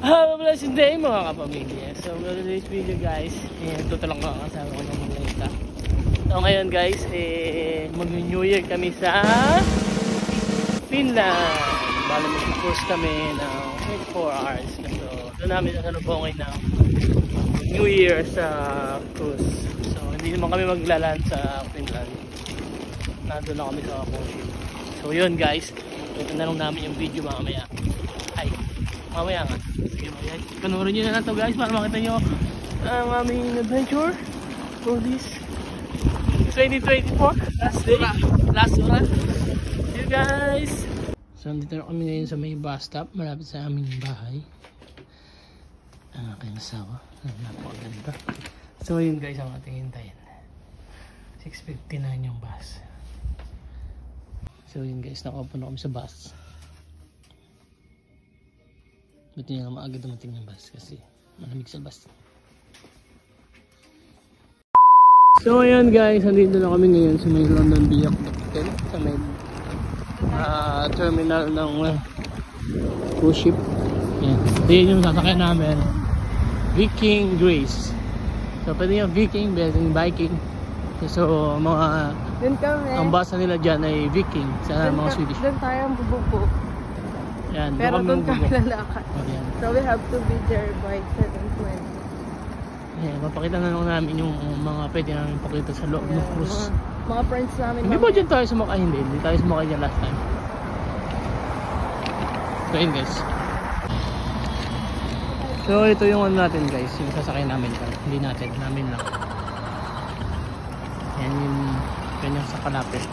Have a blessed day mga kapamilya. So for today's video guys, ito lang mga kasama ko ng mga ita. So ngayon guys, mag-New Year kami sa Finland. Bali mag-cruise kami ng 24 hours. So doon namin sasalubungin ng New Year sa cruise. So hindi naman kami maglaland sa Finland. Nandun na kami sa cruise ship. So yun guys, ito na lang namin yung video mamaya. Ay, mamaya nga. Sige guys, panoorin nyo na lang ito guys para makita nyo ang aming adventure for this 2024 last day, last oras. See you guys. So dito na kami ngayon sa may bus stop malapit sa aming bahay. Ang aking asawa, napakaganda. So yun guys ang ating hintayin. 6:59 yung bus. So yun guys, nakaupo na kami sa bus. Buti nyo na maaga dumating ng bus kasi malamig sa bus. So ayan guys, nandito na kami ngayon sa may London Viaduct, sa may terminal ng cruise ship. Ayan. Diyan yung sasakyan namin, Viking Grace. So pwede yung Viking, pwede yung Viking. So mga ang basa nila dyan ay Viking sa mga Swedish. Doon tayo ang bubuk. Yan, pero doon kami lalakad. Ayan. So we have to be there by 7:20. Ayan, papakita na lang namin yung mga pwede namin pakita sa loob ng cruise. Mga friends namin. Hindi ba dyan tayo sumakay? Hindi tayo sumakay dyan last time. So yun guys. So ito yung ano natin guys, yung sasakay namin. Hindi natin, namin lang. Yan yung kanyang sa kalapit.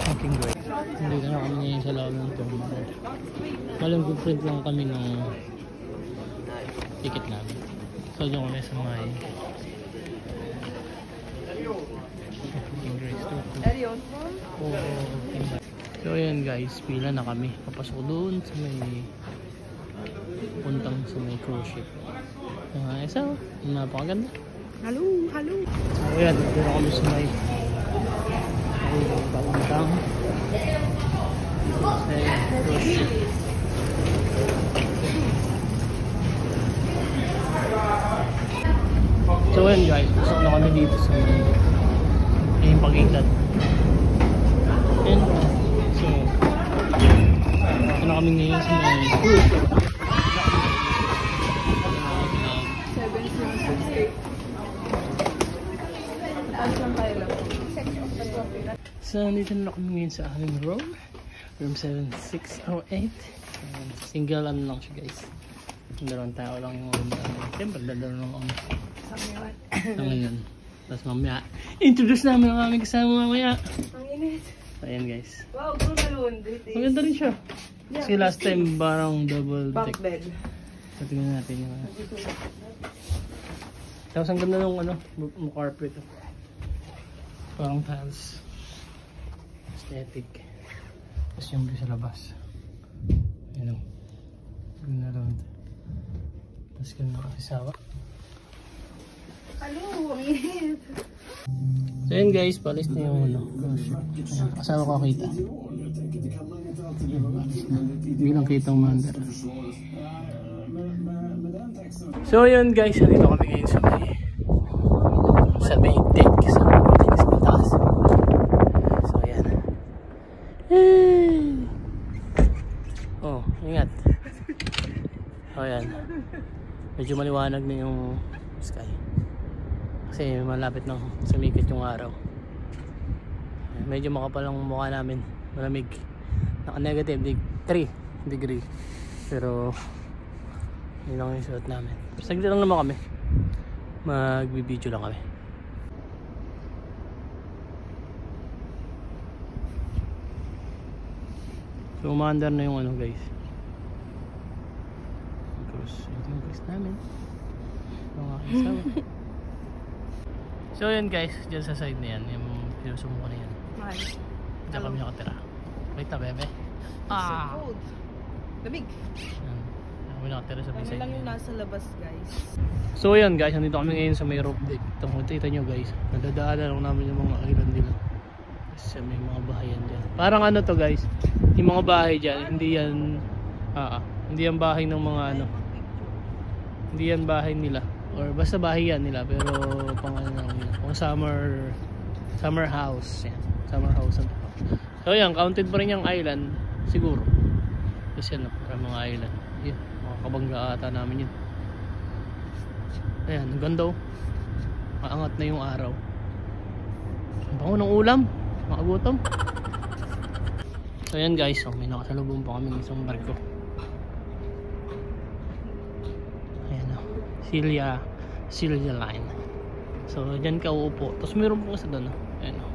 Viking Grace. Hindi na kami ngayon sa loob ng terminal. Walang print lang kami ng ticket namin. So dyan kami sa may Viking Grace. So ayan guys, pila na kami. Papasok doon sa may puntang sa may cruise ship. So, napakaganda. Hello, hello. So ayan, dito na kami sa may papuntang sa cruise ship. So ayan guys, pasok na kami dito sa may pag-ikat. And so ito na kami ngayon sa may cruise. So dito na kami ngayon sa aming room 7608. Single ano lang siya guys, dalawang tao lang yung siyempre dadalo lang kami sa ngayon. Tapos mamaya introduce namin ang aming kasama mamaya. Ang init. So ayan guys, wow, balloon. maganda rin siya kasi last time parang double deck. Bunk bed. So tingnan natin yung tapos ang ganda ng ano, carpet parang tiles, aesthetic. Tapos yung view sa labas, yun o, green around. Tapos ganda nakasawa. Hello, ang init. So yun guys, palis na yung ano, kasama ko kita. Hindi lang kita umandar. So yun guys, nandito kami ngayon sa may deck, sa taas. So ayan. Oh, ingat. Oh ayan. Medyo maliwanag na yung sky. Kasi malapit nang sumikit yung araw. Medyo makapal ang mukha namin. Malamig. Naka-negative 3 degree. Pero yun lang yung suot namin. Saglit lang naman kami. Magbibideo lang kami. So umaandar na yung ano guys. Ito yung cruise namin. Mga kasawa. So yun guys, dyan sa side na yan, yung pinusumo ko na yan. Diyan kami nakatira. Wait na bebe. So cold. Lamig. Kami nakatira sa may side lang yung nasa labas guys. So yun guys, nandito kami ngayon sa may roof deck. Kita nyo guys, nadadaanan lang namin yung mga island nila. Sa may mga bahayan dyan. Parang ano to guys, Yung mga bahay dyan, hindi yan bahay ng mga ano. Hindi yan bahay nila. Or basta bahay yan nila, pero pang ano lang nila. Pang summer house. Yan. Summer house. So yan, counted pa rin yung island. Siguro. Kasi yan, para mga island. Yan, mga kabangga ata namin yun. Ayan, ang ganda oh. Maangat na yung araw. Ang bango ng ulam. Makagutom. So yan guys, oh, may nakasalubong pa kami isang barko. Ayan oh. Celia Line. So dyan ka uupo. Tapos meron po kasi doon oh. Ayan oh.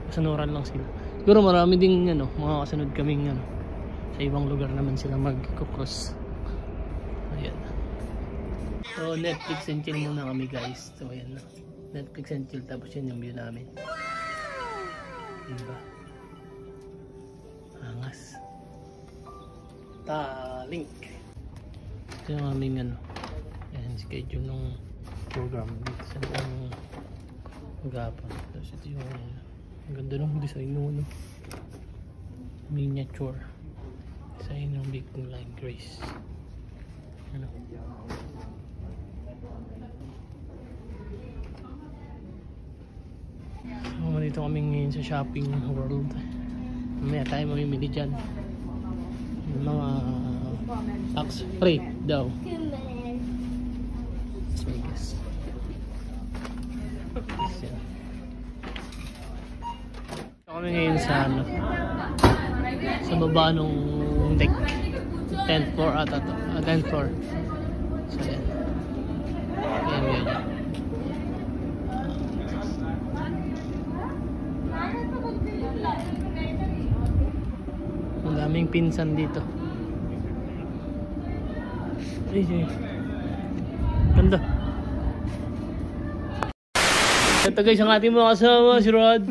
Kasanuran lang sila. Siguro marami ding ano, mga kasunod kaming ano, sa ibang lugar naman sila mag-cross. Ayan. So Netflix and chill muna kami guys. So ayan na. Netflix and chill, tapos yun yung view namin. Diba? Angas. Talink. Ito yung aming ano. Ayan, schedule ng program. Dito sa gapon. Tapos ito yung ang ganda ng design mo, no? Miniature. Design ng Big Line Grace. Ano? So, dito kami ngayon sa shopping world. Mamaya tayo mamimili dyan. Yung mga tax free daw. Las Vegas. Yan. So, kami ngayon sa ano, sa baba nung deck. 10th floor ata to. 10th floor. So yan. Yan yun. Ang daming pinsan dito. Ay, ganda. Ito guys, ang ating mga kasama, si Rod.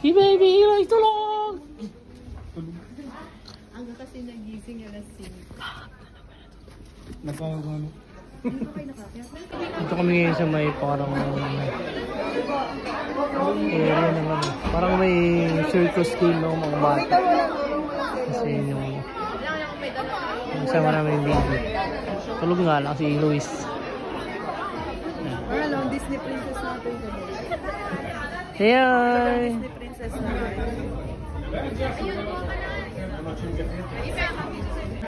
Si baby, like tulog! Ang kasi nagising yan na sing. Nakakagano. Ito kami ngayon sa may parang area naman. Parang may circus team ng mga bata. Kasi yung sama namin yung baby. Tulog nga lang si Luis. Hello, Disney princess natin. Hey! Disney princess natin.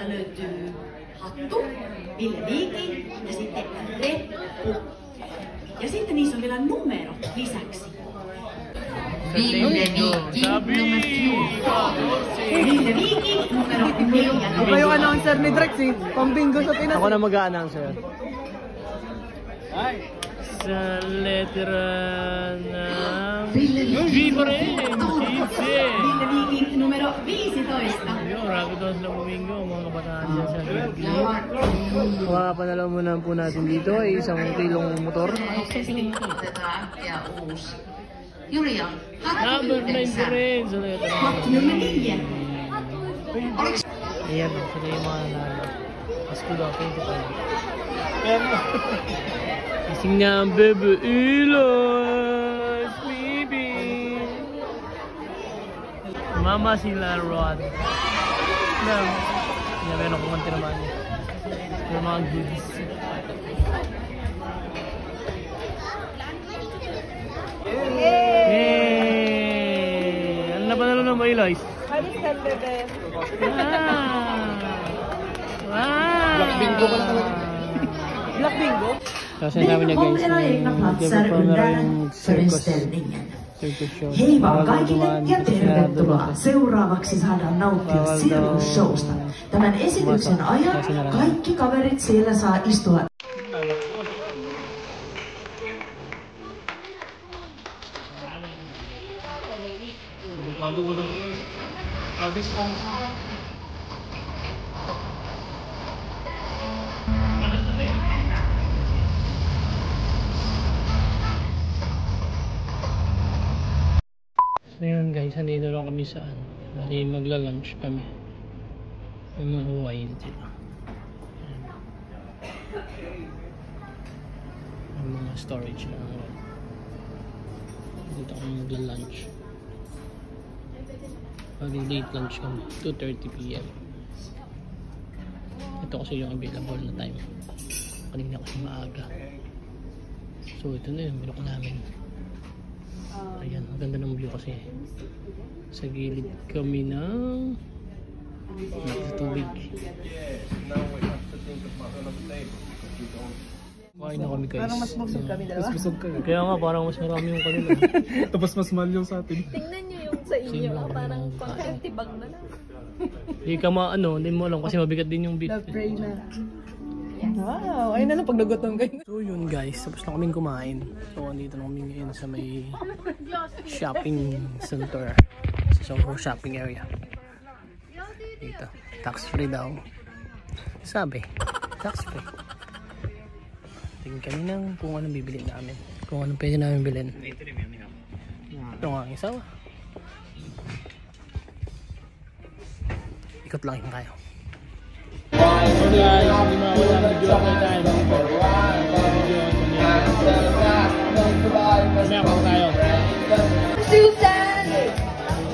Löytyy hattu, Ville Viking ja sitten reppu. Ja sitten niissä on vielä numero lisäksi. Ville Viking numero 4. Ako yung announcer ni Drex eh. Pambingo sa Pinas. Ako na mag-a-announcer. Sa letra ng Viva rin! Ville Viking numero 15. Ayun, rapid doon sila Domingo, mga kabataan dyan sa Gagli. Mga panalaw muna po natin dito ay isang kilong motor. Ja uusi. Julia, Number 9 rin sa letra ng numero 4. Ayan, sila yung mga nanalo. Pasko daw, 25. Ising nga ang bebe Ilos, baby. Mama sila Rod. Yan, meron kong manti naman. Yung mga goodies. Yay! Ano na panalo ng Ilos? Alis ka, bebe. Black bingo ka na talaga. Black bingo? Kasi namin niya guys, circus show. Hei vaan kaikille ja tervetuloa. Seuraavaksi saadaan nauttia Circus Showsta. Tämän esityksen ajan kaikki kaverit siellä saa istua. So yun guys, nandito lang kami saan. Dahil magla-lunch kami. May mga huwain sila. May mga storage na. Dito kami magla-lunch. Late lunch kami, 2:30 PM. Ito kasi yung available na time. Kanina kasi maaga. So ito na yung binok namin. Ayan, ang ganda ng view kasi. Sa gilid kami ng tubig. Kain na kami guys. Parang mas busog kami dalawa. Mas busog kayo. Kaya nga parang mas marami yung kanila. Tapos mas mahal yung sa atin. Tingnan nyo yung sa inyo. Parang pang-tibag na lang. Hindi ka hindi mo alam kasi mabigat din yung beef. Na-pray na. Wow, ayun na lang pag nagutom kayo. So yun guys, tapos na kaming kumain. So andito na kami ngayon sa may shopping center. Sa Soho shopping area. Dito, tax free daw. Sabi, tax free. Tingin kami ng kung anong bibili namin. Kung anong pwede namin bilhin. Ito nga ang isa. Ikot lang yung tayo. So guys, hindi mawala ang video ako tayo. Mamaya pa tayo. Susan!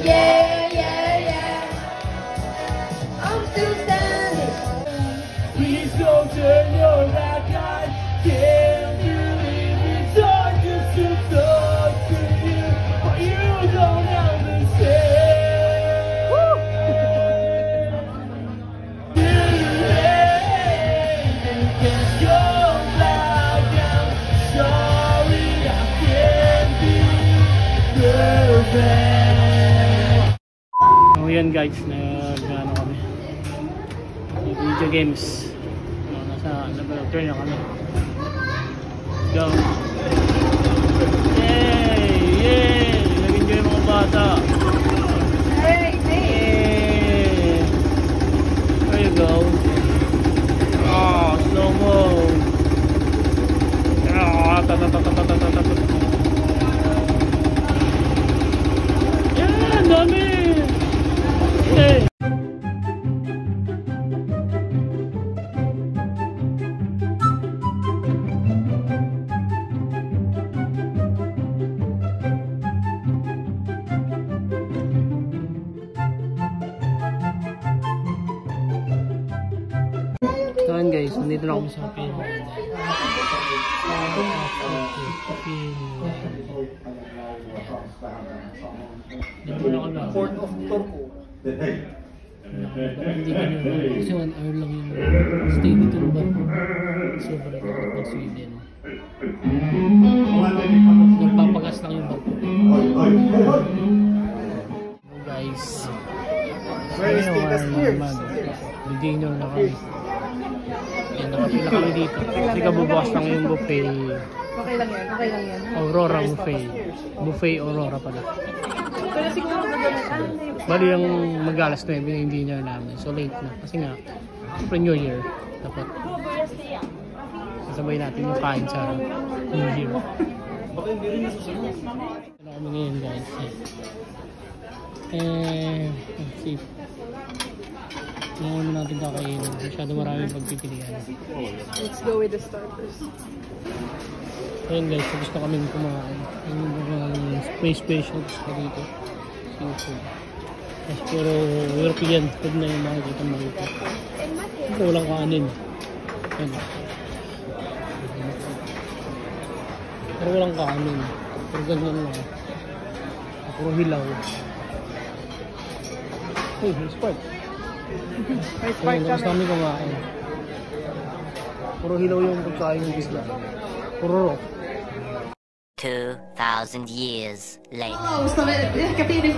Yeah, yeah, yeah. I'm Susan! Please don't turn your back on. Can't believe it's hard just to talk to you, but you don't understand. Woo! You can't go back. I'm sorry, I can't be perfect. So yan guys, nag-ano kami. Video games. Nasa turn na kami. Go! Yay! Yay! Nag-enjoy yung mga bata. Hey, Yay! There you go. Ah, slow mo. Ah, yeah, ang dami! Yay! So yun guys, nandito na kami sa Pin. Dito na kami. Port of Turku. Hindi kami kasi 1 hour lang yung stay dito ng barko. Sobrang takot ng Sweden. Nagpapagas lang yung barko. So guys, beginner na kami. Yan, nakapila kami dito. Kasi kabubukas lang yung buffet. Okay lang yan, okay lang yan. Aurora buffet. Buffet Aurora pala. Pero siguro magandang Bali yung mag-alas 9 yung dinner namin. So late na. Kasi nga, siyempre New Year. Dapat sasabay natin yung kain sa New Year. Ano kami ngayon guys. Let's see. Ano natin kakainin. Masyado maraming pagpipilian. Let's go with the starters. Ayun guys, gusto kami kumain. Yung mga specials pa dito. Seafood. Mas puro European food na yung makikita mo dito. Ito walang kanin. Ayun. Pero walang kanin. Pero ganyan lang. Puro hilaw. Hey, may spark. May spark Ayun, gusto kami kumain. Puro hilaw yung pagkain ng isla. Puro raw. 2,000 years later. Lausta ehkä pieni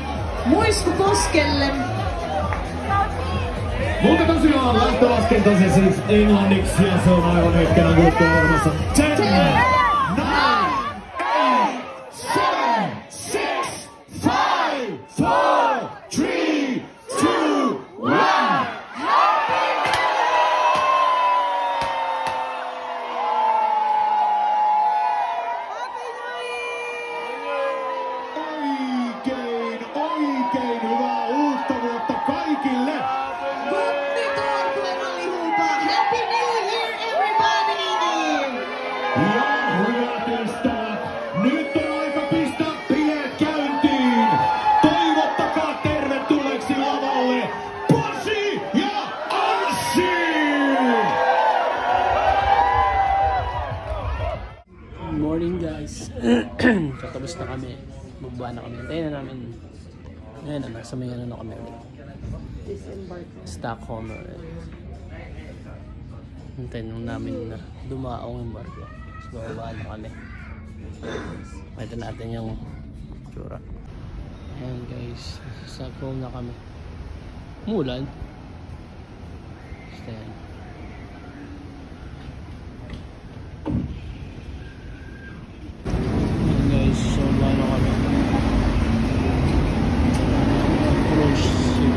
muistu poskelle. Mutta tosiaan lähtölasken tosiaan siis englanniksi ja se on aivan hetkenä kulttuurissa. 10, 9, 8, 7, 6, 5, 4, 3, 2, 1. Oikein hyvää uutta vuotta kaikille! Matti Torkler oli huutaa Happy New Year everybody! Ja kami. Bumaba na kami. Hintayin na namin. Ngayon na, nasa may ano na kami ulit. Stockholm ulit. Hintayin nung namin na dumaong yung barko. So, bababa na kami. Pakita natin yung tsura. Ayan guys, sa Stockholm na kami. Mulan. Basta yan. Ayan guys, so bababa na kami. Cruise ship.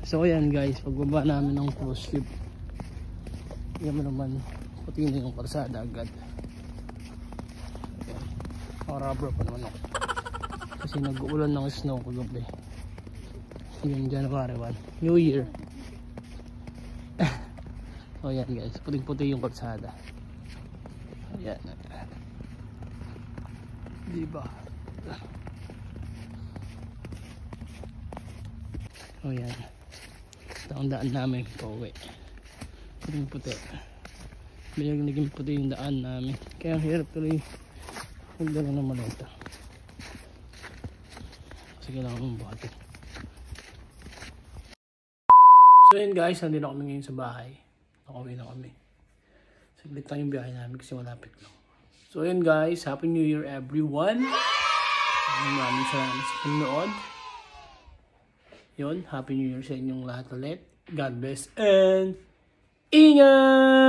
So ayan guys, pagbaba namin ng cruise ship, yan mo naman, puti na yung kalsada agad. Rubber pa naman ako kasi nag-uulan ng snow kagabi. Yun, January 1, New Year. So ayan guys, puting puti yung kalsada. Ayan, diba? So ayan, ang daan namin pauwi. Puting puti. Bilang naging puti yung daan namin. Kaya hirap tuloy magdala ng maleta. Kasi kailangan mong buhatin. So yun guys, nandito kami ngayon sa bahay. Nakauwi na kami. Saglit lang yung biyahe namin kasi malapit lang. So yun guys, Happy New Year everyone. Maraming salamat sa panonood. Yun, Happy New Year sa inyong lahat ulit. God bless and ingat!